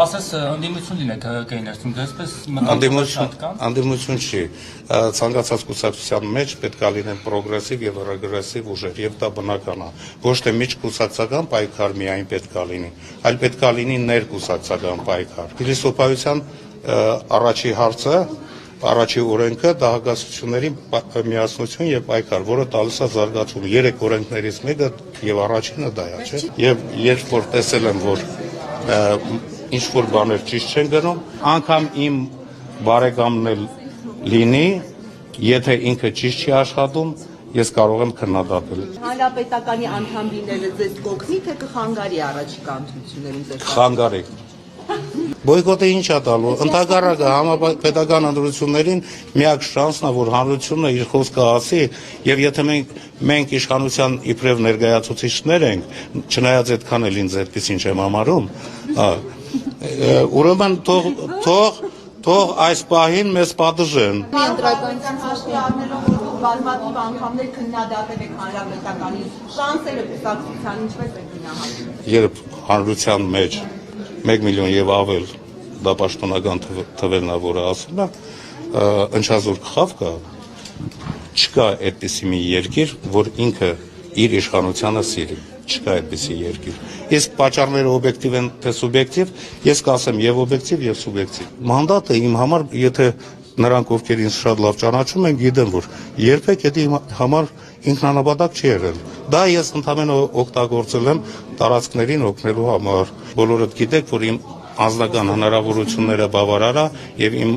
ասես անդիմություն լինեք ՀՀԿ-ի ներսում, դեսպես անդիմություն չի, ցանկացած կուսակցության մեջ պետք է լինեն պրոգրեսիվ եւ ռեգրեսիվ ուժեր, եւ դա բնական է։ Ոչ թե միջկուսակցական պայքար միայն պետք է լինի, այլ պետք է լինի ներկուսակցական պայքար։ Փիլիսոփայության առաջի հարցը, առաջի օրենքը դահագասությունների միասնություն եւ պայքար, որը տալիս է զարգացում։ 3 օրենքներից մեկը եւ առաջինը դա է, չէ՞։ Եվ երբ որ տեսել եմ, որ ինչ որ բաներ ճիշտ չեն գնում, անգամ իմ բարեկամն էլ լինի, եթե ինքը ճիշտ չի աշխատում, ես կարող եմ քննադատել։ Հանրապետականի անդամ լինելը ձեզ կօգնի, թե կխանգարի առաջիկա ընտրություններում ձեզ։ Խանգարի։ Բոյկոտը ինչ է տալու։ Ընդհակառակը համապետական ընտրություններին միակ շանսն է, որ հանրությունը իր խոսքը ասի, եւ եթե մենք իշխանության իբրև ներկայացուցիչներ ենք, չնայած այդքան էլ ինձ այդպես չեմ համարում, ուրեմն թող այս պահին մեզ պատժեն։ Բազմաթիվ անգամներ քննադատել եք հանրապետականի շանսերը կուսակցության ինչպես եք գնահատում։ Երբ հանրության մեջ 1 միլիոն եւ ավել դա պաշտոնական թվերն է, որը ասում է, ընչազոր խավ կա, չկա այդպիսի մի երկիր, որ ինքը իր իշխանությանը սիրի, չկա այդպիսի երկիր։ Իսկ պատճառները օբյեկտիվ են թե սուբյեկտիվ, ես կասեմ եւ օբյեկտիվ եւ սուբյեկտիվ։ Մանդատը իմ համար, եթե նրանք ովքեր ինձ շատ լավ ճանաչում են, գիտեն, որ երբեք դա իմ համար ինքնանպատակ չի եղել։ Դա ես ընդհանրապես օգտագործել եմ տարածքներին օգնելու համար։ Բոլորդ գիտեք, որ իմ անձնական հնարավորությունները բավարար է եւ իմ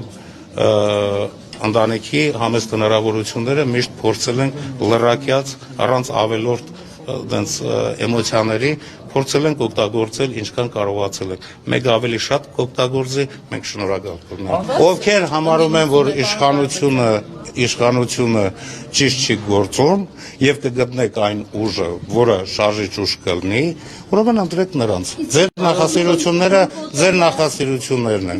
ընտանիքի համեստ հնարավորությունները միշտ փորձել են լրակյաց առանց ավելորդ դենց էմոցիաների փորձել ենք օգտագործել ինչքան կարողացել ենք։ Մեկ ավելի շատ կօգտագործի, մենք շնորհակալ կլինենք։ Ովքեր համարում են, որ իշխանությունը ճիշտ չի գործում եւ կգտնեք այն ուժը, որը շարժիչ ուժ կլինի, ուրեմն ընտրեք նրանց։ Ձեր նախասիրություններն են։